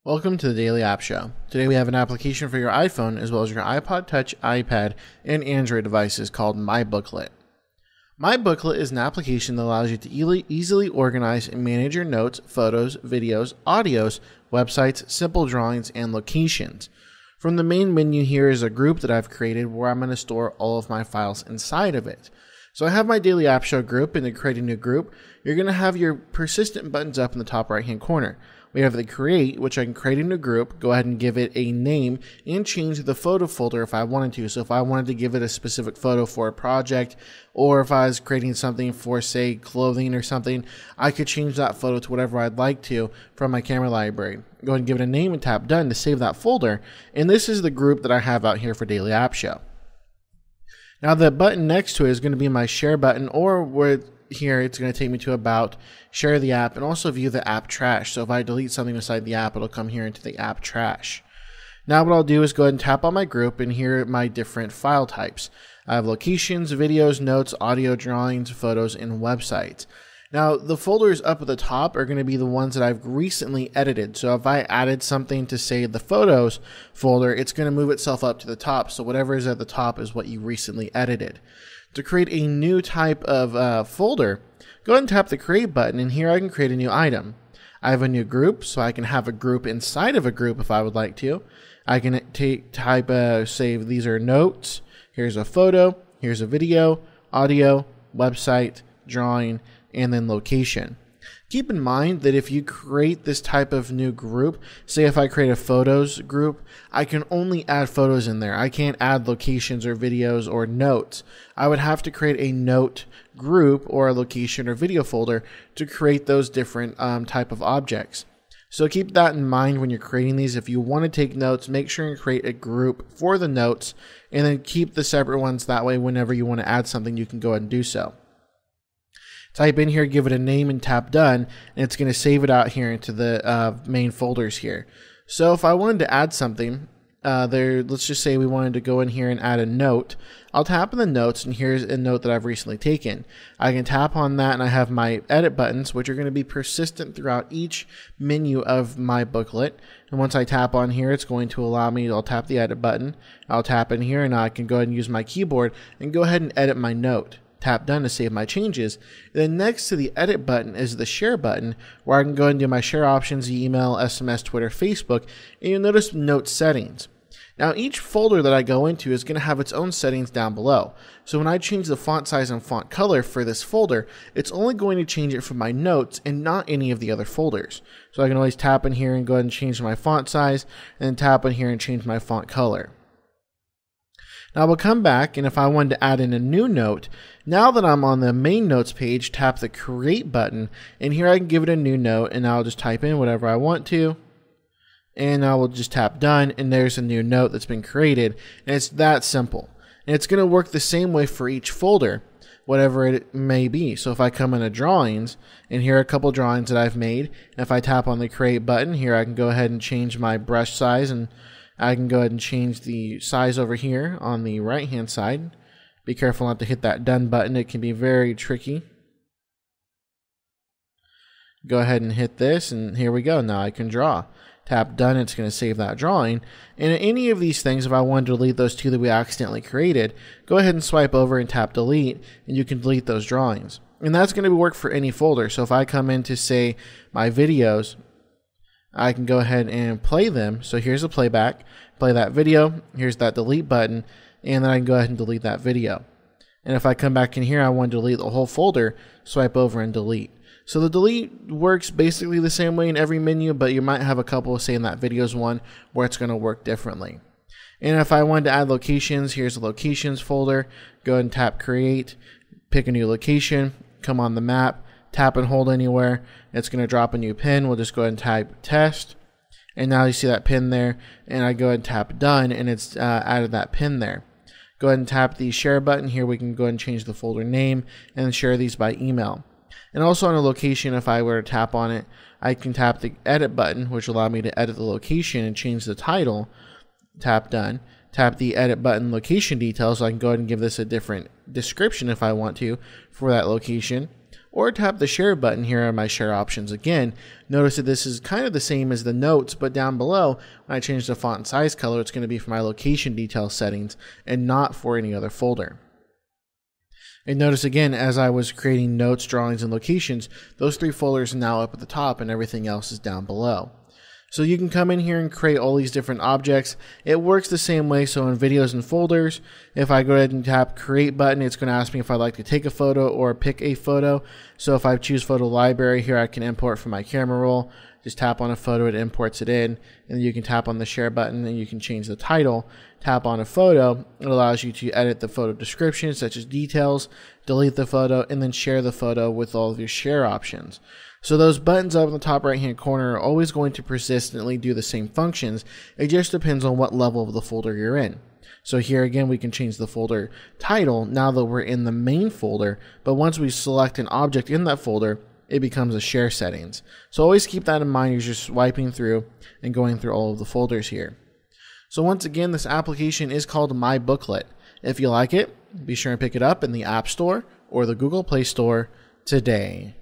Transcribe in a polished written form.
Welcome to the Daily App Show. Today we have an application for your iPhone as well as your iPod Touch, iPad, and Android devices called My Booklet. My Booklet is an application that allows you to easily organize and manage your notes, photos, videos, audios, websites, simple drawings, and locations. From the main menu here is a group that I've created where I'm going to store all of my files inside of it. So I have my Daily App Show group, and to create a new group, you're going to have your persistent buttons up in the top right hand corner. We have the create, which I can create a new group, go ahead and give it a name, and change the photo folder if I wanted to. So if I wanted to give it a specific photo for a project, or if I was creating something for, say, clothing or something, I could change that photo to whatever I'd like to from my camera library. Go ahead and give it a name and tap done to save that folder. And this is the group that I have out here for Daily App Show. Now the button next to it is going to be my share button, or where here it's going to take me to about, share the app, and also view the app trash. So if I delete something inside the app, it'll come here into the app trash. Now what I'll do is go ahead and tap on my group, and here are my different file types. I have locations, videos, notes, audio, drawings, photos, and websites. Now the folders up at the top are going to be the ones that I've recently edited. So if I added something to, say, the photos folder, it's going to move itself up to the top. So whatever is at the top is what you recently edited. To create a new type of folder, go ahead and tap the create button, and here I can create a new item. I have a new group, so I can have a group inside of a group if I would like to. I can say these are notes, here's a photo, here's a video, audio, website, drawing, and then location. Keep in mind that if you create this type of new group, say if I create a photos group, I can only add photos in there. I can't add locations or videos or notes. I would have to create a note group or a location or video folder to create those different type of objects. So keep that in mind when you're creating these. If you want to take notes, make sure and create a group for the notes, and then keep the separate ones. That way, whenever you want to add something, you can go ahead and do so. Type in here, give it a name, and tap done, and it's going to save it out here into the main folders here. So if I wanted to add something, let's just say we wanted to go in here and add a note. I'll tap on the notes, and here's a note that I've recently taken. I can tap on that, and I have my edit buttons, which are going to be persistent throughout each menu of my booklet. And once I tap on here, it's going to allow me, I'll tap the edit button, I'll tap in here, and I can go ahead and use my keyboard and go ahead and edit my note. Tap done to save my changes. And then next to the edit button is the share button, where I can go ahead and do my share options, email, SMS, Twitter, Facebook, and you'll notice note settings. Now each folder that I go into is going to have its own settings down below. So when I change the font size and font color for this folder, it's only going to change it for my notes and not any of the other folders. So I can always tap in here and go ahead and change my font size, and then tap in here and change my font color. Now we'll come back, and if I wanted to add in a new note, now that I'm on the main notes page, tap the create button, and here I can give it a new note, and I'll just type in whatever I want to, and I will just tap done, and there's a new note that's been created, and it's that simple. And it's going to work the same way for each folder, whatever it may be. So if I come into drawings, and here are a couple drawings that I've made, and if I tap on the create button, here I can go ahead and change my brush size, and I can go ahead and change the size over here on the right hand side. Be careful not to hit that done button, it can be very tricky. Go ahead and hit this, and here we go. Now I can draw. Tap done, it's going to save that drawing. And any of these things, if I wanted to delete those two that we accidentally created, go ahead and swipe over and tap delete, and you can delete those drawings. And that's going to work for any folder. So if I come into, say, my videos, I can go ahead and play them. So here's a playback, play that video, here's that delete button, and then I can go ahead and delete that video. And if I come back in here, I want to delete the whole folder, swipe over and delete. So the delete works basically the same way in every menu, but you might have a couple, say in that videos one, where it's going to work differently. And if I wanted to add locations, here's the locations folder, go ahead and tap create, pick a new location, come on the map, tap and hold anywhere, it's going to drop a new pin. We'll just go ahead and type test, and now you see that pin there, and I go ahead and tap done, and it's added that pin there. Go ahead and tap the share button. Here we can go ahead and change the folder name and share these by email. And also on a location, if I were to tap on it, I can tap the edit button, which will allow me to edit the location and change the title. Tap done. Tap the edit button location details, so I can go ahead and give this a different description if I want to for that location. or tap the share button here on my share options again. Notice that this is kind of the same as the notes, but down below, when I change the font and size color, it's going to be for my location detail settings and not for any other folder. And notice again, as I was creating notes, drawings, and locations, those 3 folders are now up at the top and everything else is down below. So you can come in here and create all these different objects. It works the same way. So in videos and folders, if I go ahead and tap create button, it's going to ask me if I'd like to take a photo or pick a photo. So if I choose photo library here, I can import from my camera roll. Just tap on a photo, it imports it in, and then you can tap on the share button and you can change the title. Tap on a photo, it allows you to edit the photo description such as details, delete the photo, and then share the photo with all of your share options. So those buttons up in the top right hand corner are always going to persistently do the same functions. It just depends on what level of the folder you're in. So here again, we can change the folder title now that we're in the main folder, but once we select an object in that folder, it becomes a share settings. So always keep that in mind as you're swiping through and going through all of the folders here. So once again, this application is called My Booklet. If you like it, be sure and pick it up in the App Store or the Google Play Store today.